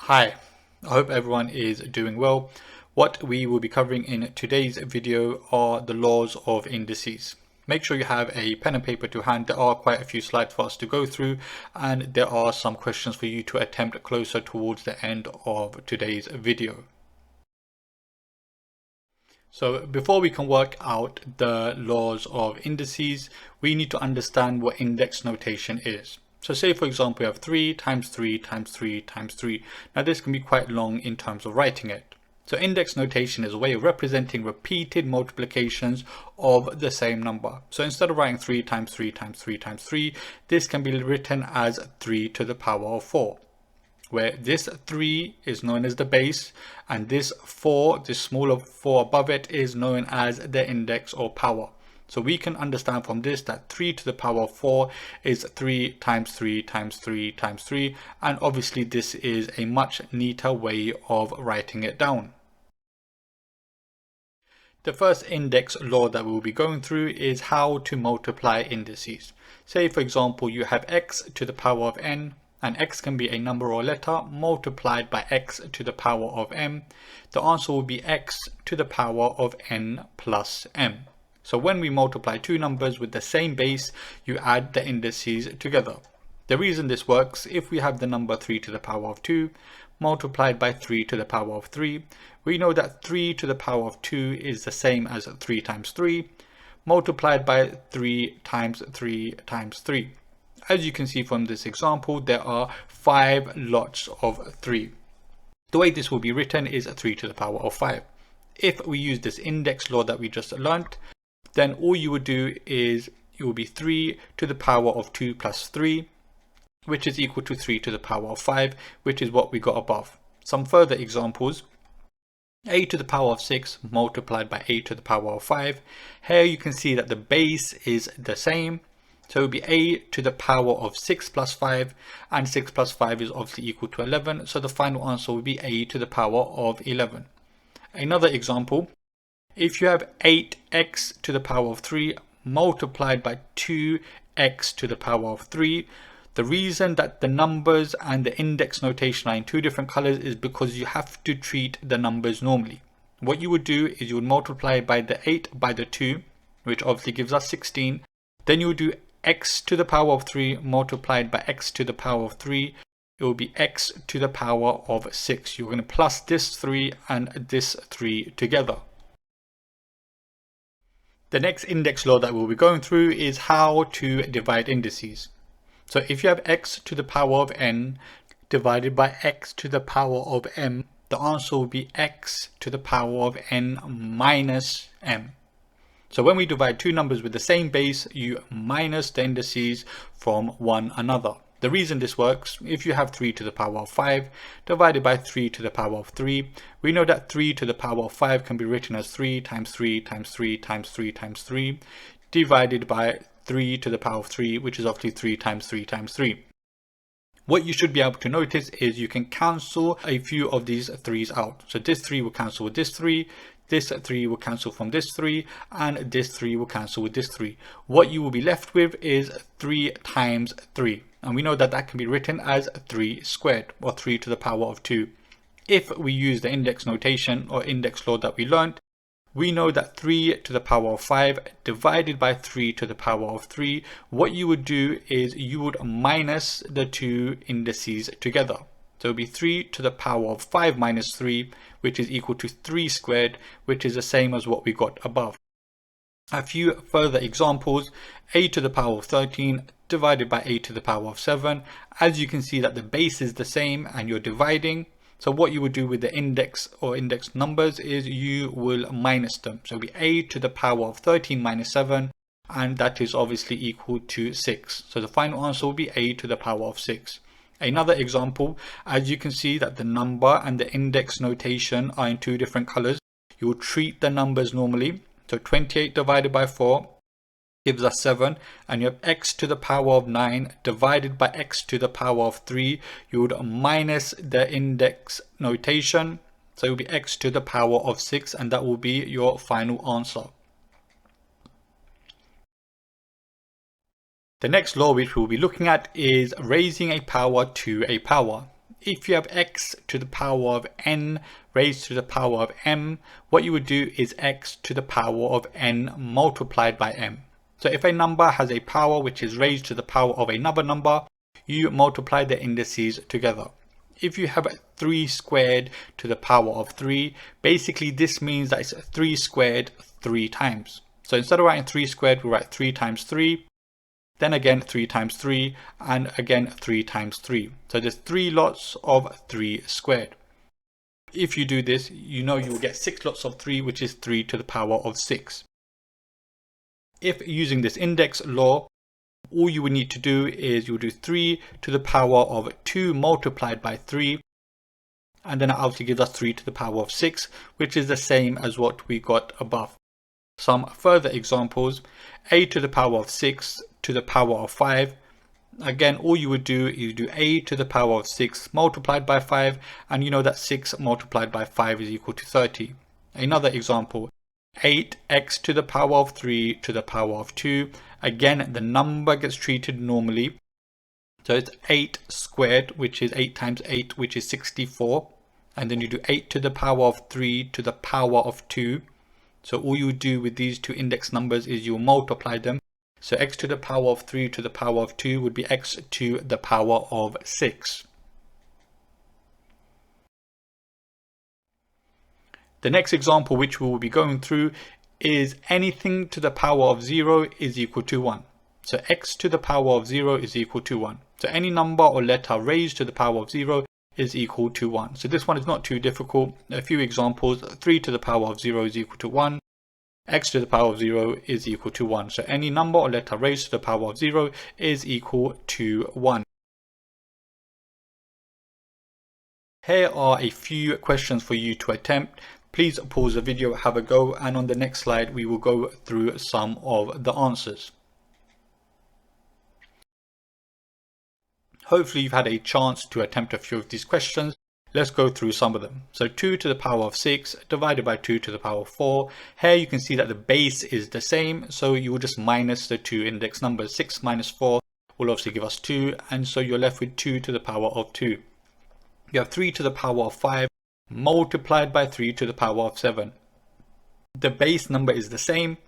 Hi, I hope everyone is doing well. What we will be covering in today's video are the laws of indices. Make sure you have a pen and paper to hand. There are quite a few slides for us to go through, and there are some questions for you to attempt closer towards the end of today's video. So before we can work out the laws of indices, we need to understand what index notation is. So say for example we have 3 times 3 times 3 times 3. Now this can be quite long in terms of writing it. So index notation is a way of representing repeated multiplications of the same number. So instead of writing 3 times 3 times 3 times 3, this can be written as 3 to the power of 4. Where this 3 is known as the base and this 4, this smaller 4 above it, is known as the index or power. So we can understand from this that 3 to the power of 4 is 3 times 3 times 3 times 3, and obviously this is a much neater way of writing it down. The first index law that we'll be going through is how to multiply indices. Say for example you have x to the power of n, and x can be a number or letter multiplied by x to the power of m. The answer will be x to the power of n plus m. So when we multiply two numbers with the same base, you add the indices together. The reason this works, if we have the number 3 to the power of 2 multiplied by 3 to the power of 3, we know that 3 to the power of 2 is the same as 3 times 3 multiplied by 3 times 3 times 3. As you can see from this example, there are 5 lots of 3. The way this will be written is 3 to the power of 5. If we use this index law that we just learnt, then all you would do is it will be 3 to the power of 2 plus 3, which is equal to 3 to the power of 5, which is what we got above. Some further examples: a to the power of 6 multiplied by a to the power of 5. Here you can see that the base is the same. So it will be a to the power of 6 plus 5, and 6 plus 5 is obviously equal to 11. So the final answer will be a to the power of 11. Another example: if you have 8x to the power of 3 multiplied by 2x to the power of 3, the reason that the numbers and the index notation are in two different colors is because you have to treat the numbers normally. What you would do is you would multiply by the 8 by the 2, which obviously gives us 16. Then you would do x to the power of 3 multiplied by x to the power of 3. It will be x to the power of 6. You're going to plus this 3 and this 3 together. The next index law that we'll be going through is how to divide indices. So if you have x to the power of n divided by x to the power of m, the answer will be x to the power of n minus m. So when we divide two numbers with the same base, you minus the indices from one another. The reason this works, if you have 3 to the power of 5 divided by 3 to the power of 3, we know that 3 to the power of 5 can be written as 3 times 3 times 3 times 3 times 3 divided by 3 to the power of 3, which is obviously 3 times 3 times 3. What you should be able to notice is you can cancel a few of these 3's out. So this 3 will cancel with this 3, this 3 will cancel from this 3, and this 3 will cancel with this 3. What you will be left with is 3 times 3. And we know that that can be written as 3 squared, or 3 to the power of 2. If we use the index notation or index law that we learned, we know that 3 to the power of 5 divided by 3 to the power of 3, what you would do is you would minus the two indices together. So it would be 3 to the power of 5 minus 3, which is equal to 3 squared, which is the same as what we got above. A few further examples: a to the power of 13 divided by a to the power of 7. As you can see that the base is the same and you're dividing. So what you would do with the index or index numbers is you will minus them. So it will be a to the power of 13 minus 7, and that is obviously equal to 6. So the final answer will be a to the power of 6. Another example: as you can see that the number and the index notation are in two different colors, you will treat the numbers normally. So 28 divided by 4 gives us 7, and you have x to the power of 9 divided by x to the power of 3. You would minus the index notation, so it will be x to the power of 6, and that will be your final answer. The next law which we'll be looking at is raising a power to a power. if you have x to the power of n raised to the power of m, what you would do is x to the power of n multiplied by m. So if a number has a power which is raised to the power of another number, you multiply the indices together. If you have 3 squared to the power of 3, basically this means that it's 3 squared 3 times. So instead of writing 3 squared, we write 3 times 3, then again 3 times 3, and again 3 times 3. So there's 3 lots of 3 squared. If you do this, you know you will get 6 lots of 3, which is 3 to the power of 6. If using this index law, all you would need to do is you'll do 3 to the power of 2 multiplied by 3, and then it obviously gives us 3 to the power of 6, which is the same as what we got above. Some further examples: a to the power of 6 to the power of 5. Again, all you would do is do a to the power of 6 multiplied by 5, and you know that 6 multiplied by 5 is equal to 30. Another example: 8x to the power of 3 to the power of 2. Again, the number gets treated normally. So it's 8 squared, which is 8 times 8, which is 64. And then you do 8 to the power of 3 to the power of 2. So all you do with these two index numbers is you multiply them. So x to the power of 3 to the power of 2 would be x to the power of 6. The next example which we will be going through is anything to the power of 0 is equal to 1. So x to the power of 0 is equal to 1. So any number or letter raised to the power of 0 is equal to 1. So this one is not too difficult. A few examples: 3 to the power of 0 is equal to 1. X to the power of 0 is equal to 1. So any number or letter raised to the power of 0 is equal to 1. Here are a few questions for you to attempt. Please pause the video, have a go, and on the next slide we will go through some of the answers. Hopefully you've had a chance to attempt a few of these questions. Let's go through some of them. So 2 to the power of 6 divided by 2 to the power of 4. Here you can see that the base is the same, so you will just minus the two index numbers. 6 minus 4 will obviously give us 2, and so you're left with 2 to the power of 2. You have 3 to the power of 5 multiplied by 3 to the power of 7. The base number is the same,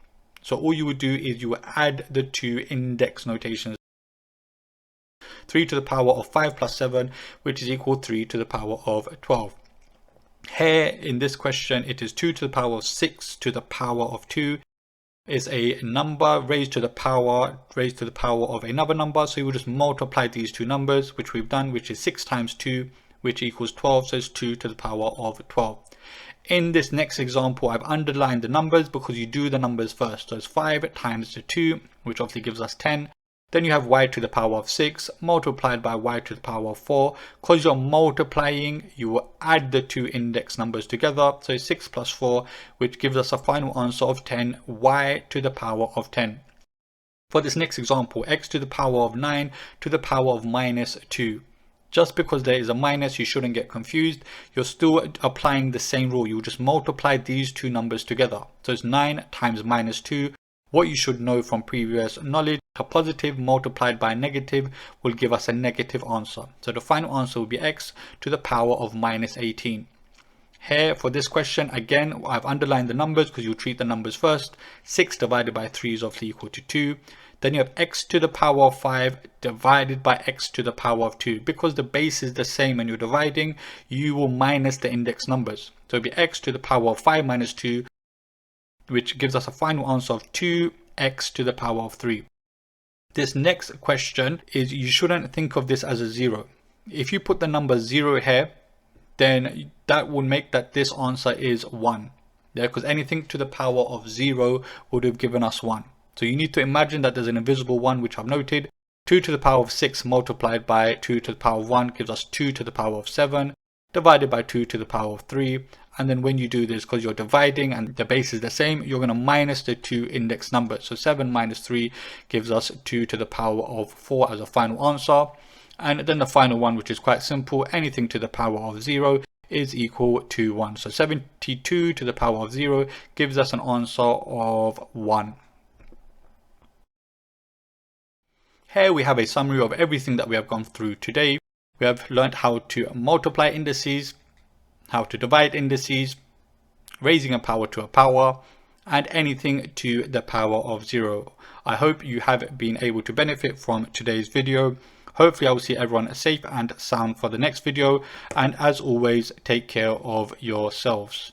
so all you would do is you would add the two index notations. 3 to the power of 5 plus 7, which is equal to 3 to the power of 12. Here in this question, it is 2 to the power of 6 to the power of 2. Is a number raised to the power of another number, so you will just multiply these two numbers, which we've done, which is 6 times 2, which equals 12, so it's 2 to the power of 12. In this next example, I've underlined the numbers because you do the numbers first. So it's 5 times the 2, which obviously gives us 10. Then you have y to the power of 6 multiplied by y to the power of 4. Because you're multiplying, you will add the two index numbers together. So 6 plus 4, which gives us a final answer of 10, y to the power of 10. For this next example, x to the power of 9 to the power of minus 2. Just because there is a minus, you shouldn't get confused. You're still applying the same rule. You just multiply these two numbers together. So it's 9 times minus 2. What you should know from previous knowledge, a positive multiplied by a negative will give us a negative answer. So the final answer will be x to the power of minus 18. Here for this question, again, I've underlined the numbers because you treat the numbers first. 6 divided by 3 is obviously equal to 2. Then you have x to the power of 5 divided by x to the power of 2. Because the base is the same and you're dividing, you will minus the index numbers. So it'll be x to the power of 5 minus 2, which gives us a final answer of 2x to the power of 3. This next question is, you shouldn't think of this as a 0. If you put the number 0 here, then that will make that this answer is 1. Yeah, because anything to the power of 0 would have given us 1. So you need to imagine that there's an invisible 1, which I've noted. 2 to the power of 6 multiplied by 2 to the power of 1 gives us 2 to the power of 7 divided by 2 to the power of 3. And then when you do this, because you're dividing and the base is the same, you're going to minus the two index numbers. So 7 minus 3 gives us 2 to the power of 4 as a final answer. And then the final one, which is quite simple, anything to the power of 0 is equal to 1. So 72 to the power of 0 gives us an answer of 1. Here we have a summary of everything that we have gone through today. We have learned how to multiply indices, how to divide indices, raising a power to a power, and anything to the power of 0. I hope you have been able to benefit from today's video. Hopefully I will see everyone safe and sound for the next video, and as always, take care of yourselves.